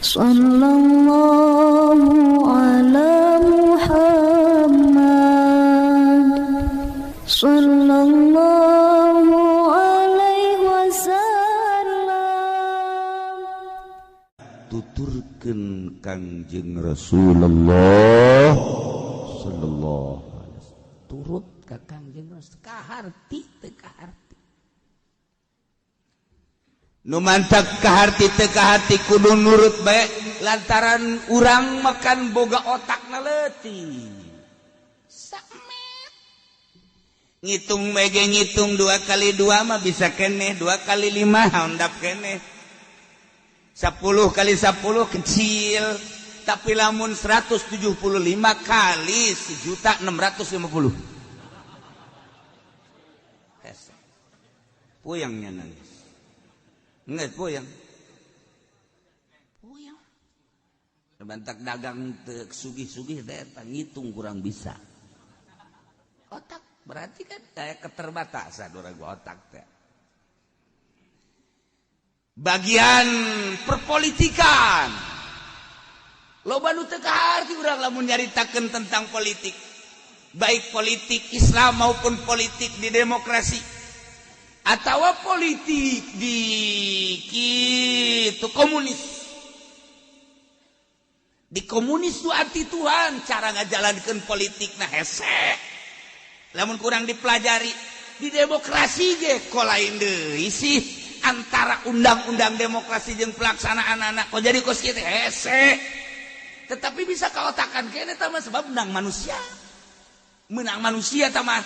Sallallahu ala Muhammad Sallallahu alaihi wasallam. Tuturkeun Kangjeng Rasulullah sallallahu alaihi wasallam. Turut ka Kangjeng Rasul kaharti teu kaharti. Nu mantap kaharti teu kaharti kudu nurut bae lantaran urang makan boga otakna leutik. Samet. Ngitung mege ngitung 2 kali 2 mah bisa keneh, 2 kali 5 handap keneh. 10 kali 10 kecil, tapi lamun 175 kali 1.650. Puyangnya nangis. Enggak puyang. Puyang. Bantak dagang teu sugih-sugih eta ngitung kurang bisa. Otak berarti kan kayak keterbatasan urang otak teh. Bagian perpolitikan loba nu teu kaharti urang lamun nyaritakeun tentang politik, baik politik Islam maupun politik di demokrasi atau politik di kitu komunis. Di komunis itu arti Tuhan cara ngajalankeun politik nah hese lamun kurang dipelajari. Di demokrasi ge ko lain deui sih antara undang-undang demokrasi jeung pelaksanaan anak kok jadi kos kitu hese. Tetapi bisa kaotakan kene tah mah sebab menang manusia tah mah.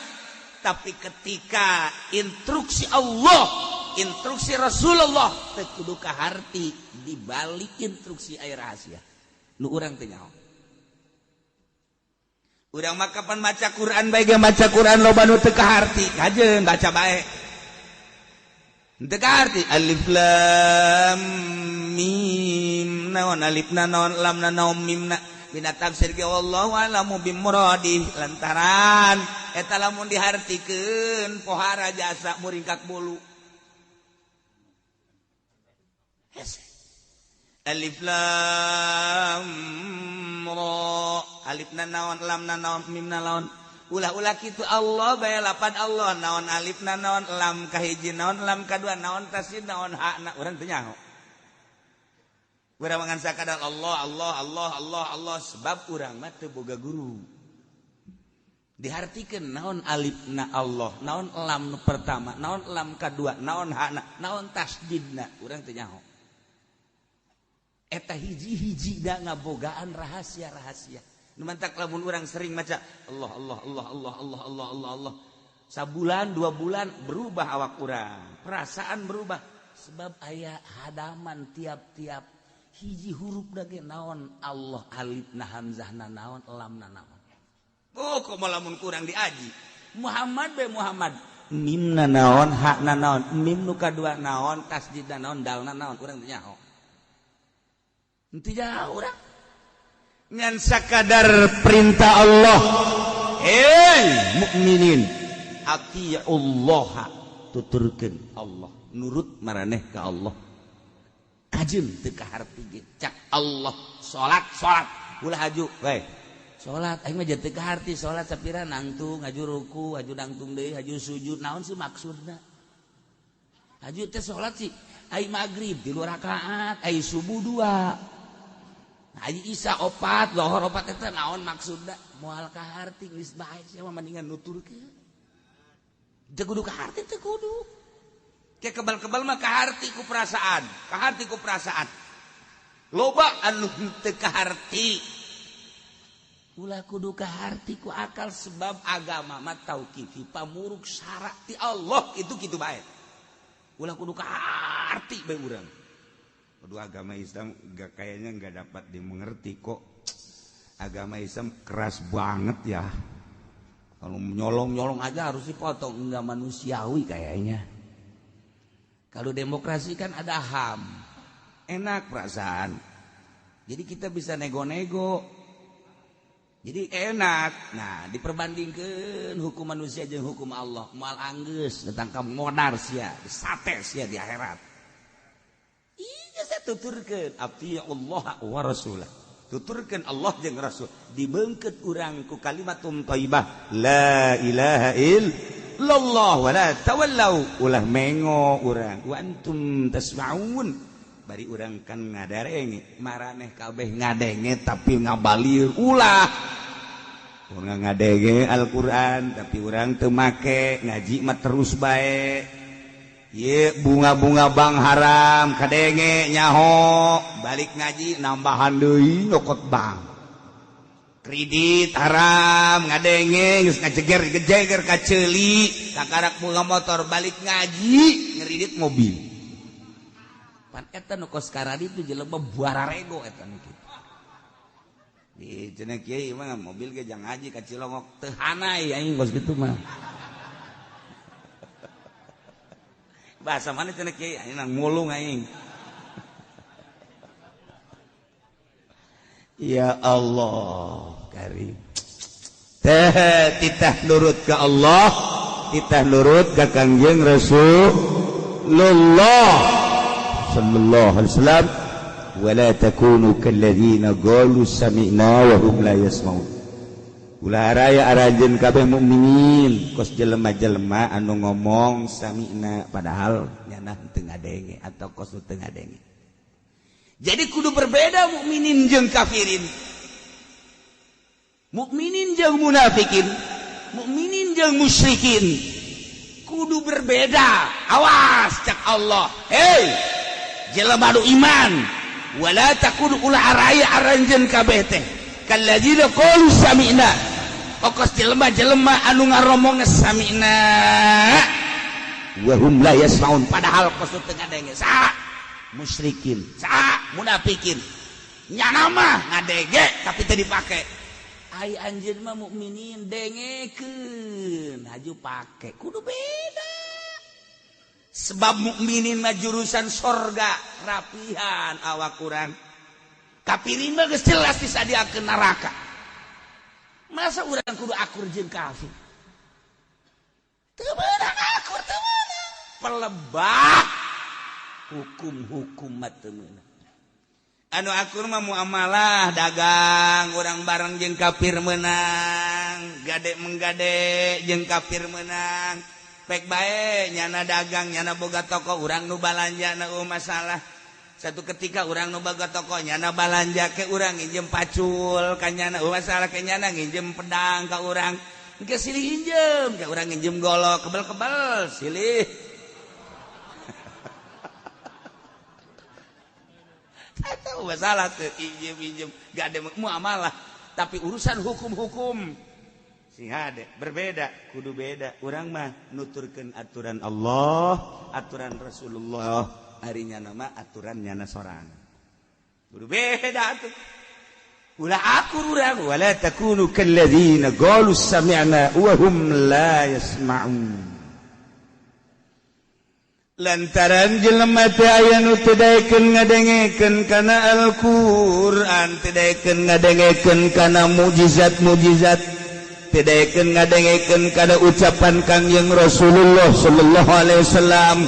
Tapi ketika instruksi Allah, instruksi Rasulullah teu kudu kaharti dibalik instruksi aya rahasia. Nu urang teh nyaho. Urang mah kapan maca Quran bae ge maca Quran loba nu teu kaharti, kajeun baca bae. Teu kaharti alif lam mim naon alifna naon lamna naon mimna dina tafsir ge wallahu a'lamu bimuradi lantaran eta lamun dihartikeun pohara jasa muringkak bulu. Alif lam ra alifna naon lamna naon mimna naon ulah-ulah kitu Allah bae lapan Allah naon alifna naon lam kahiji naon lam kadua naon tasdid naon hakna urang teu nyaho. Urang mangan sakadar Allah Allah Allah Allah Allah sebab urang mah teu boga guru. Dihartikeun naon alifna Allah, naon lam nu pertama, naon lam kadua, naon hakna, naon tasdidna urang teu nyaho. Eta hiji-hiji da ngabogaan rahasia-rahasia. Nu mantak lamun urang sering maca Allah Allah Allah Allah Allah Allah Allah Allah. Sabulan 2 bulan berubah awak urang, perasaan berubah sebab aya hadaman tiap-tiap hiji huruf ge naon Allah alifna hamzahna naon lamna naon. Oh kok lamun kurang diaji. Muhammad be Muhammad mimna naon hakna naon mim nu kadua naon tasdidna naon dalna naon urang teu nyaho. Henteu jauh urang. Ngan sakadar perintah Allah. Mukminin atiullaha tuturkeun Allah nurut maraneh ka Allah. Kajeun teu kaharti ge cak Allah salat ulah haju we salat aing mah teu kaharti salat sapira nangtung haju ruku haju nangtung deui haju sujud naon sih maksudna haju teh salat sih ai magrib 3 rakaat ai subuh 2 ai isya 4 lohor 4 eta naon maksudna moal kaharti geus bae sia mah mendingan nuturkeun teu kudu kaharti teu kudu. Kayak kebal-kebal mah kaharti ku perasaan. Loba anu teu kaharti. Ulah kudu kaharti ku akal sebab agama mah tauqifi pamurug syara ti Allah itu kitu bae. Ulah kudu kaharti bae urang. Aduh agama Islam kayaknya enggak dapat dimengerti kok. Agama Islam keras banget ya. Kalau nyolong-nyolong aja harus dipotong, enggak manusiawi kayaknya. Kalau demokrasi kan ada HAM, enak perasaan. Jadi kita bisa nego-nego. Jadi enak. Nah, diperbandingkan hukum manusia jeung hukum Allah. Moal anggeus datang ka modar sia, disate sia di akhirat. Iya, tuturkeun abdi Allah wa rasulah tuturkeun Allah jeung rasul dibeungkeut urang ku kalimatun thayyibah la ilaha illallah wa la tawallau ulah mengo urang wa antum tasma'un bari urang kan ngadarenge maraneh kabeh ngadenge tapi ngabalir ulah urang ngadenge Al-Qur'an tapi urang teu make ngaji mah terus bae. Ye bunga-bunga bang haram kadenge nyaho balik ngaji nambahan deui nyokot bang kredit haram ngadenge geus ngajeger-jeger ka ceuli kakarak bunga motor balik ngaji ngredit mobil pan eta nu kos karadi itu jelema buararego eta nu kitu di cenah kieu mah mobil ge jang ngaji ka Cilongok teu hanai aing kos kitu mah bahasa mana cenah kieu aing nang mulung aing. Ya Allah karim. Teh titah nurut ka Allah, titah nurut ka Kangjeng Rasulullah sallallahu alaihi wasallam wala takunu kalladzina qalu sami'na wa hum la yasma'un. Ulah raya aranjeun kabeh mukminin kos jelema-jelema anu ngomong sami'na padahal nyana teu ngadenge atau kos teu ngadenge. Jadi kudu berbeda mukminin jeung kafirin. Mukminin jeung munafikin, mukminin jeung musyrikin. Kudu berbeda. Awas cak Allah. Hei, jelema nu iman, wala takunu ulah raya aranjeun kabeh teh kalladzina qalu sami'na. Okos jelema-jelema anu ngaromongna sami'na wa hum la yasmaun padahal kos teu ngadenge saha musyrikin saha munafikin nyana mah ngadenge tapi teu dipake ai anjeun mah mukminin dengekeun haju pake kudu beda sebab mukminin mah jurusan sorga rapihan awak urang kafirin mah geus jelas disadiakeun neraka. Masa urang kudu akur jeung kafir? Teu beunang akur teu beunang. Pelebah hukum-hukum mah teu meunang. Anu akur mah muamalah dagang urang bareng jeung kafir meunang, gade menggade jeung kafir meunang. Pek bae nyana dagang nyana boga toko urang nu balanja na masalah. Satu ketika orang nu boga tokonya na balanja ke urang nginjem pacul ka nyana masalah ke nyana nginjem pedang ka urang engke silih injem ke urang nginjem golok kebel-kebel silih tahu masalah teu injem gak ada muamalah tapi urusan hukum-hukum sing hade berbeda kudu beda urang mah nuturkeun aturan Allah aturan Rasulullah harinya nama aturan nyana sorang kudu beda atuh ulah akur urang wala takunu kalladzina qalu sami'na wa hum la yasma'un lantaran jelema teh aya nu teu daekeun ngadengekeun kana Al-Qur'an teu daekeun ngadengekeun kana mukjizat-mukjizat teu daekeun ngadengekeun kana ucapan Kangjeng Rasulullah sallallahu alaihi wasallam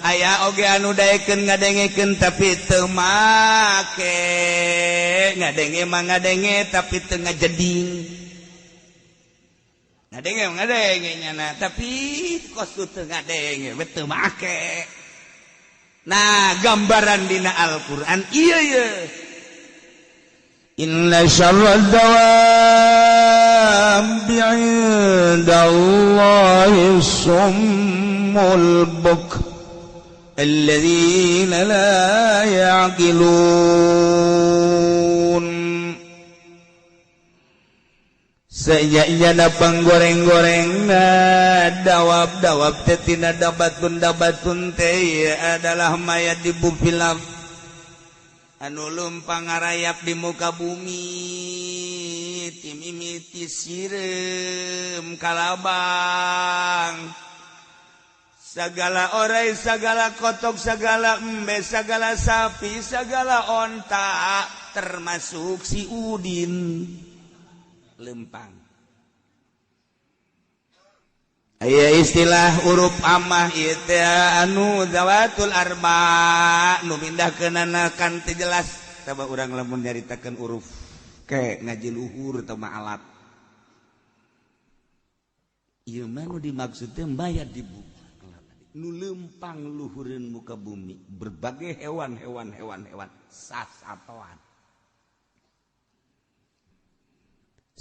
aya oge anu daekeun ngadengekeun tapi teu make ngadenge mah ngadenge tapi teu ngajeding ngadenge mah ngadenge nyana tapi kos teu ngadenge teu make nah gambaran dina Al-Qur'an ieu ye inna syarrad dawabi 'indallahi summul bukm alladzina la ya'qilun sayana panggoreng-gorengna dawab-dawab teh tina dabatun teh adalah mayat di bufilaf anu lumpang ngarayap di muka bumi timimiti sireum kalabang segala orai, segala kotok, segala embe, segala sapi, segala onta, termasuk si Udin lempang. aya istilah huruf amah ieu teh anu zawatul arba nu pindahkeunana kan teu jelas coba urang lamun nyaritakeun huruf ke ngaji luhur teu mah alat ieu mah nu dimaksud teh mbayar di buku nu lempang luhureun muka bumi berbagai hewan sasatoan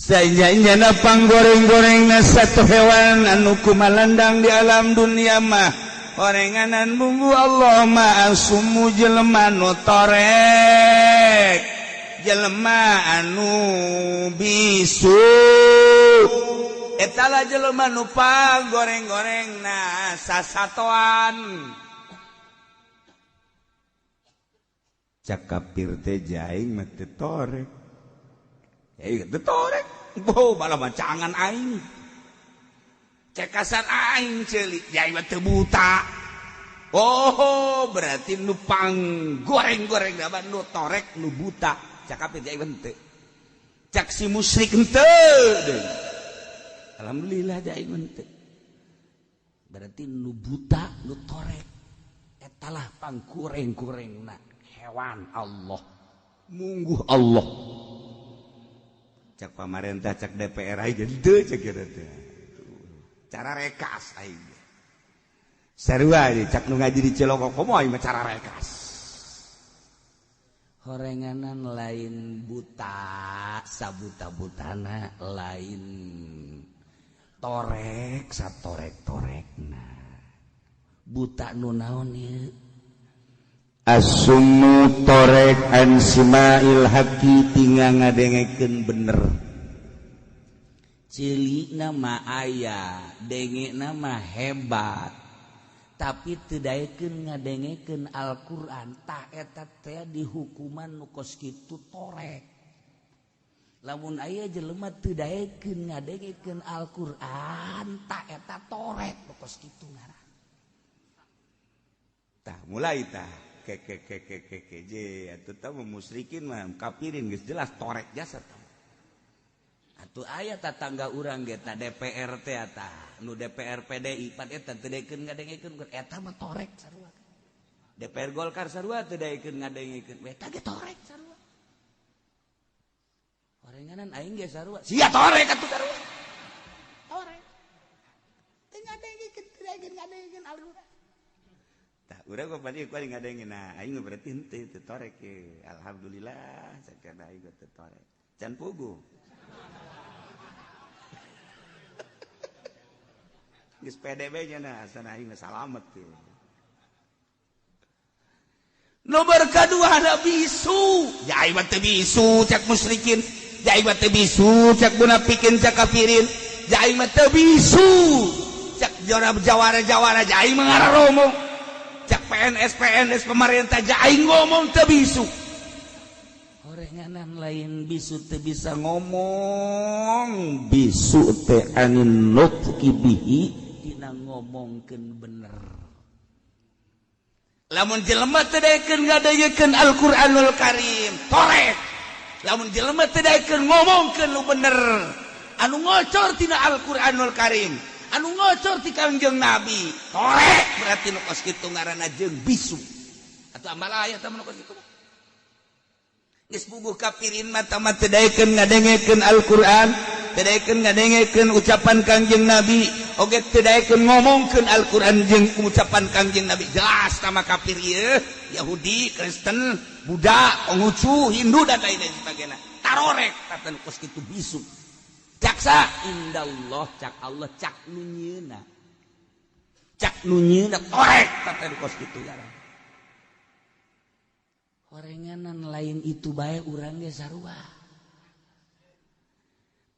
sainjana panggoreng-gorengna satu hewan anu kumalandang di alam dunia mah gorenganan bumbu Allah mah asumu jelema nu torek jelema anu bisu etala jelema nu panggoreng-gorengna sasatoan cak kapir teh jaing mah teu torek teu torek boh bala macangan aing cekasan aing ceulik jaing mah teu buta oh berarti nu panggoreng-goreng da nu torek nu buta cak kapir jaing teu cak si musyrik henteu alhamdulillah jaing henteu berarti nu buta nu torek etalah panggoreng-gorengna hewan Allah mungguh Allah cak pamarentah cak DPR aja henteu cak kieu teh cara rekas aing sarua cak nu ngaji di Cilokok komo aing mah cara rekas horenganan lain buta sabuta-butana lain torek satorek-torekna buta nu naon ieu asummu torek an simail haqi tinggal ngadengekeun bener cilikna mah aya dengena mah hebat tapi teu daekeun ngadengekeun Al-Qur'an tah eta teh dihukuman nu kos kitu torek lamun aya jelema teu daekeun ngadengekeun Al-Qur'an tah eta torek nu kos kitu ngaran tah mulai tah ke atuh tah musyrikin mah kafirin geus jelas torek jasa tah atuh aya tatangga urang ge tah DPR teh tah nu DPR PDI pan eta teu daekeun ngadengekeun eta mah torek sarua DPR Golkar sarua teu daekeun ngadengekeun eta ge torek sarua orenganan aing ge sarua sia torek atuh sarua torek teu ngadengekeun teu daekeun ngadengekeun Al-Qur'an urang kok bari ku ngadengin nah aing berarti henteu teu torek ye alhamdulillah sakana aing teu torek can pugu geus PDB nya nah asana aing salamet ye nomor kadua ada bisu ya aing teu bisu cak musyrikin ya aing teu bisu cak munafikin cak kafirin ya aing teu bisu cak jawara ya aing ngararomo cak PNS pemerintah aing ngomong teu bisu orenganan lain bisu teu bisa ngomong bisu teh anin nutqi bihi dina ngomongkeun bener lamun jelema teu daekeun ngadengekeun Al-Qur'anul Karim torek lamun jelema teu daekeun ngomongkeun nu bener anu ngocor tina Al-Qur'anul Karim anu ngocor ti Kangjeng Nabi torek berarti nu kos kitu ngaranna jeung bisu atuh amal aya tah nu kos kitu geus puguh kafirin mah tah teu daekeun ngadengekeun Al-Qur'an teu daekeun ngadengekeun ucapan Kangjeng Nabi oge teu daekeun ngomongkeun Al-Qur'an jeung ucapan Kangjeng Nabi jelas tah mah kafir ieu Yahudi Kristen Buddha Konghucu Hindu dan lain-lain sebagainya tarorek tah nu kos kitu bisu caksa indallah cak Allah cak nunyeuna torek tapi kos kitu ya orenganan lain itu bae urang ge sarua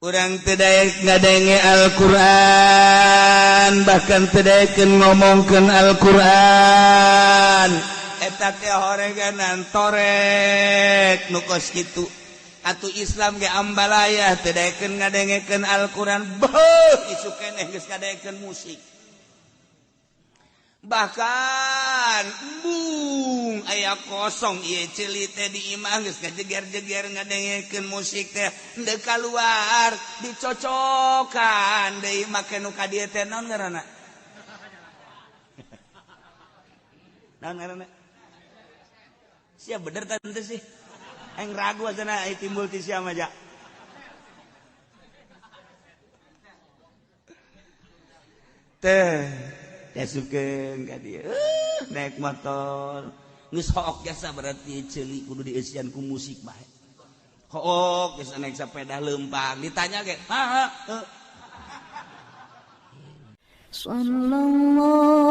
urang teu daek ngadenge Al-Qur'an bahkan teu daekeun ngomongkeun Al-Qur'an eta teh orenganan torek nu kos kitu atuh Islam ge ambalaya teu daekeun ngadengekeun Al-Qur'an beuh isu keneh geus ngadengekeun musik bahkan kelewatan bung aya kosong ieu ceuli teh di imah geus kajeger-jeger ngadengekeun musik teh henteu kaluar dicocokan deui make nu ka dieu teh naon ngaranna naon ngaranna sia bener teh henteu sih aing ragu asana aya timbul ti sia mah ja teh yasukeun ka dieu naik motor geus hook jasa berarti ceuli kudu dieusian ku musik bae hook geus naik sepeda leumpang ditanya ge Sallallahu